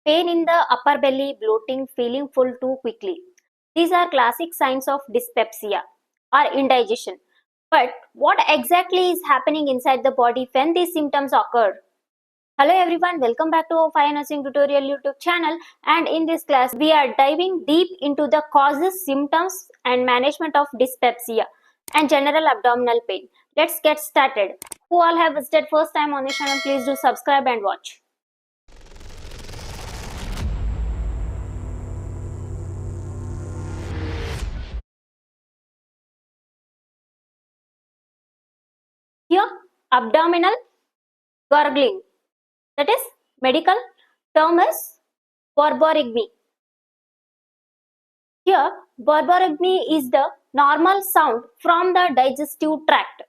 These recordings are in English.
pain in the upper belly, bloating, feeling full too quickly. These are classic signs of dyspepsia or indigestion. But what exactly is happening inside the body when these symptoms occur? Hello everyone, welcome back to our Fire Nursing Tutorial YouTube channel, and in this class we are diving deep into the causes, symptoms and management of dyspepsia and general abdominal pain. Let's get started. Who all have visited first time on this channel, please do subscribe and watch. Here, abdominal gurgling, that is medical term is borborygmi. Here, borborygmi is the normal sound from the digestive tract,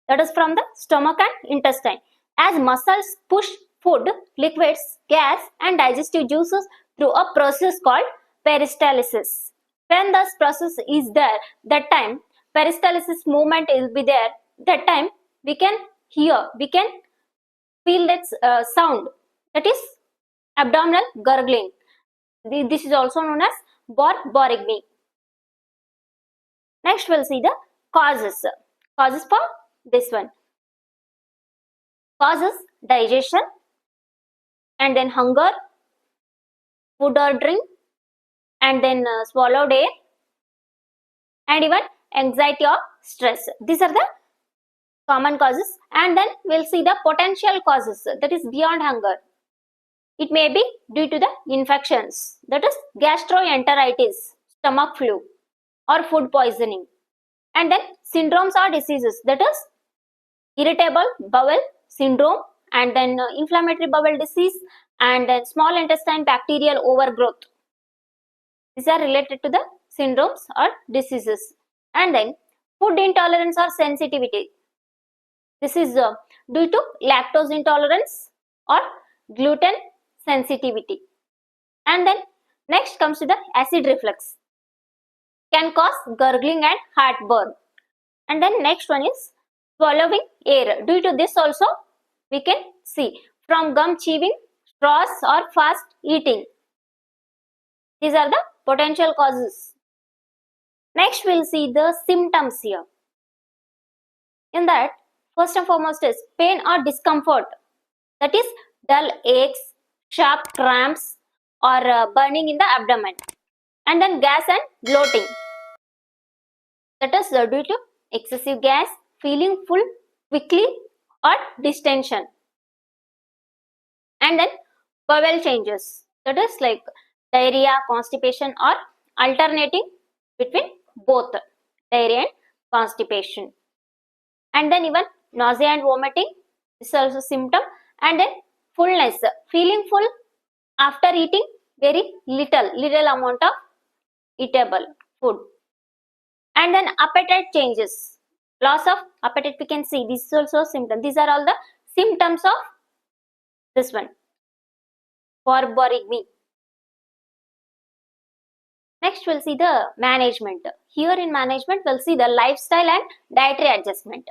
that is from the stomach and intestine, as muscles push food, liquids, gas and digestive juices through a process called peristalsis. When this process is there, that time peristalsis movement will be there, that time we can hear, we can feel its sound, that is abdominal gurgling. This is also known as borborygmi. Next we'll see the causes. Causes for this one. Causes digestion and then hunger, food or drink, and then swallowed air, and even anxiety or stress. These are the common causes, and then we'll see the potential causes, that is beyond hunger. It may be due to the infections, that is gastroenteritis, stomach flu or food poisoning, and then syndromes or diseases, that is irritable bowel syndrome, and then inflammatory bowel disease, and then small intestine bacterial overgrowth. These are related to the syndromes or diseases. And then food intolerance or sensitivity. This is due to lactose intolerance or gluten sensitivity. And then next comes to the acid reflux. Can cause gurgling and heartburn. And then next one is swallowing air. Due to this also we can see from gum chewing, straws or fast eating. These are the potential causes. Next we'll see the symptoms here. In that, first and foremost is pain or discomfort, that is dull aches, sharp cramps or burning in the abdomen, and then gas and bloating, that is due to excessive gas, feeling full quickly or distension, and then bowel changes, that is like diarrhea, constipation or alternating between both diarrhea and constipation, and then even nausea and vomiting is also a symptom, and then fullness, feeling full after eating very little amount of eatable food, and then appetite changes, loss of appetite we can see, this is also a symptom. These are all the symptoms of this one, borborygmi. Next we'll see the management. Here in management we'll see the lifestyle and dietary adjustment.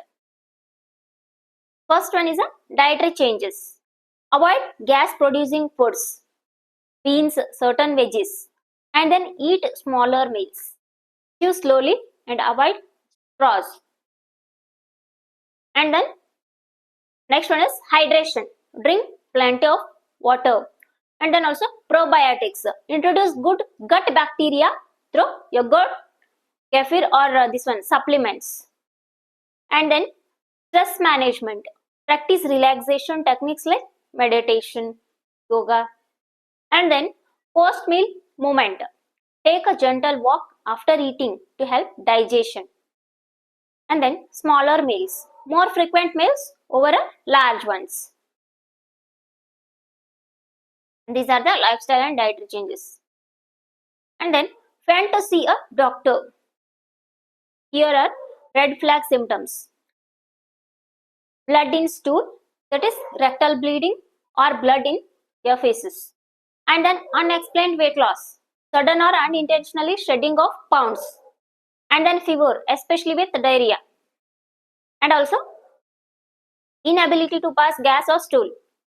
First one is a dietary changes. Avoid gas producing foods, beans, certain veggies, and then eat smaller meals. Chew slowly and avoid straws. And then next one is hydration. Drink plenty of water. And then also probiotics. Introduce good gut bacteria through yogurt, kefir or this one supplements. And then stress management. Practice relaxation techniques like meditation, yoga. And then post meal movement. Take a gentle walk after eating to help digestion. And then smaller meals. More frequent meals over large ones. These are the lifestyle and dietary changes. And then when to see a doctor. Here are red flag symptoms. Blood in stool, that is rectal bleeding or blood in your faces. And then unexplained weight loss, sudden or unintentionally shedding of pounds. And then fever, especially with diarrhea. And also inability to pass gas or stool,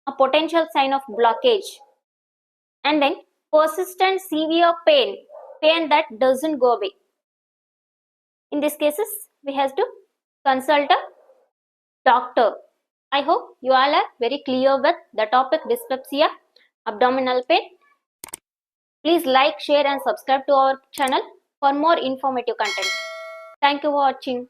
a potential sign of blockage. And then persistent severe pain that doesn't go away. In these cases, we have to consult a doctor. I hope you all are very clear with the topic dyspepsia, abdominal pain. Please like, share and subscribe to our channel for more informative content. Thank you for watching.